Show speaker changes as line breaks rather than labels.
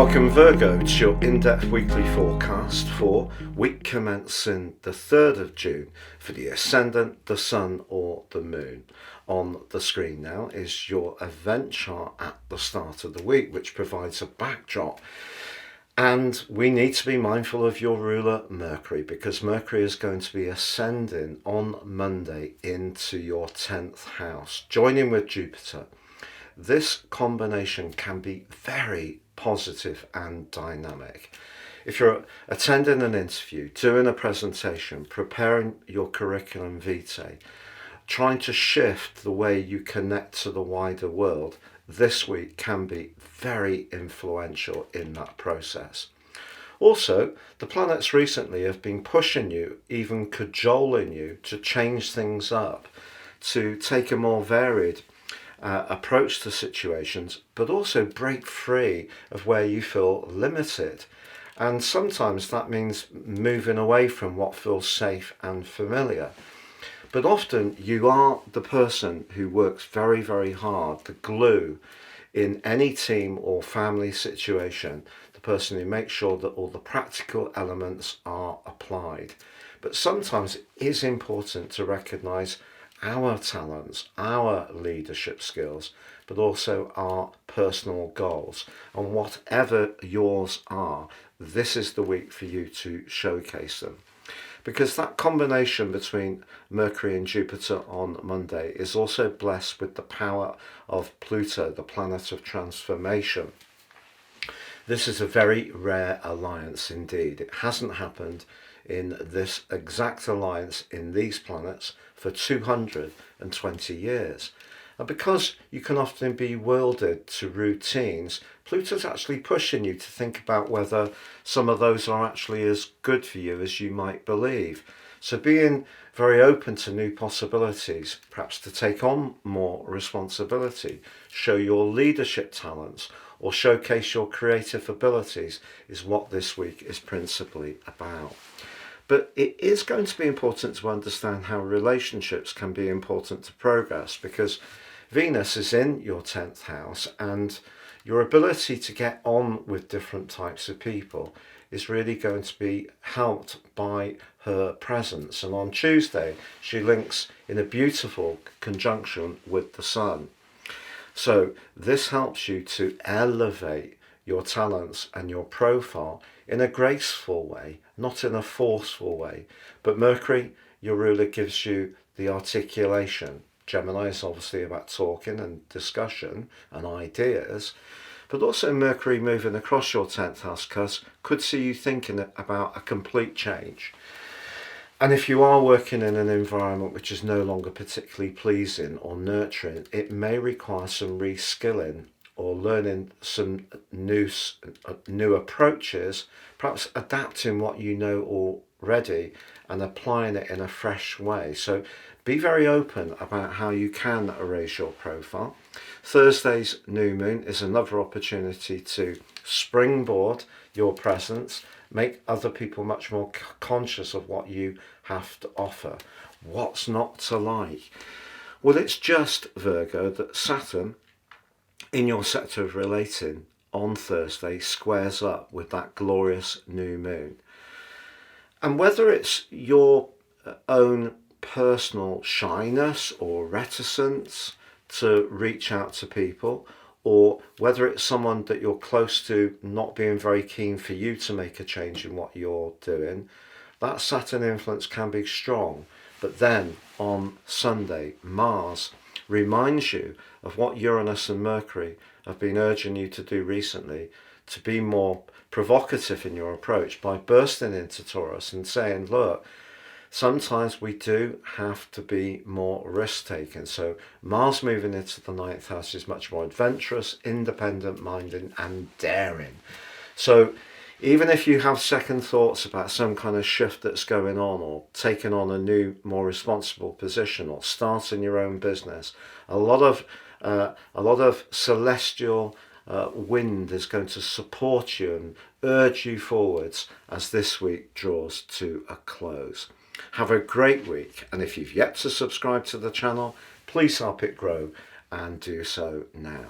Welcome Virgo to your in-depth weekly forecast for week commencing the 3rd of June for the Ascendant, the Sun or the Moon. On the screen now is your event chart at the start of the week, which provides a backdrop. And we need to be mindful of your ruler Mercury, because Mercury is going to be ascending on Monday into your 10th house, joining with Jupiter. This combination can be very positive and dynamic. If you're attending an interview, doing a presentation, preparing your curriculum vitae, trying to shift the way you connect to the wider world, this week can be very influential in that process. Also, the planets recently have been pushing you, even cajoling you to change things up, to take a more varied approach to situations, but also break free of where you feel limited. And sometimes that means moving away from what feels safe and familiar. But often you are the person who works very, very hard, the glue in any team or family situation, the person who makes sure that all the practical elements are applied. But sometimes it is important to recognise our talents, our leadership skills, but also our personal goals. And whatever yours are, this is the week for you to showcase them. Because that combination between Mercury and Jupiter on Monday is also blessed with the power of Pluto, the planet of transformation. This is a very rare alliance indeed. It hasn't happened in this exact alliance in these planets for 220 years. And because you can often be wildered to routines, Pluto's actually pushing you to think about whether some of those are actually as good for you as you might believe. So being very open to new possibilities, perhaps to take on more responsibility, show your leadership talents, or showcase your creative abilities is what this week is principally about. But it is going to be important to understand how relationships can be important to progress, because Venus is in your 10th house, and your ability to get on with different types of people is really going to be helped by her presence. And on Tuesday, she links in a beautiful conjunction with the Sun. So this helps you to elevate your talents and your profile in a graceful way, not in a forceful way. But Mercury, your ruler, gives you the articulation. Gemini is obviously about talking and discussion and ideas, but also Mercury moving across your 10th house could see you thinking about a complete change. And if you are working in an environment which is no longer particularly pleasing or nurturing, it may require some reskilling or learning some new approaches, perhaps adapting what you know already and applying it in a fresh way. So be very open about how you can raise your profile. Thursday's new moon is another opportunity to springboard your presence, make other people much more conscious of what you have to offer. What's not to like? Well, it's just, Virgo, that Saturn in your sector of relating on Thursday squares up with that glorious new moon. And whether it's your own personal shyness or reticence to reach out to people, or whether it's someone that you're close to not being very keen for you to make a change in what you're doing, that Saturn influence can be strong. But then on Sunday, Mars reminds you of what Uranus and Mercury have been urging you to do recently, to be more provocative in your approach by bursting into Taurus and saying, look, sometimes we do have to be more risk-taking. So Mars moving into the 9th house is much more adventurous, independent-minded and daring. So even if you have second thoughts about some kind of shift that's going on, or taking on a new, more responsible position, or starting your own business, a lot of celestial wind is going to support you and urge you forwards as this week draws to a close. Have a great week, and if you've yet to subscribe to the channel, please help it grow and do so now.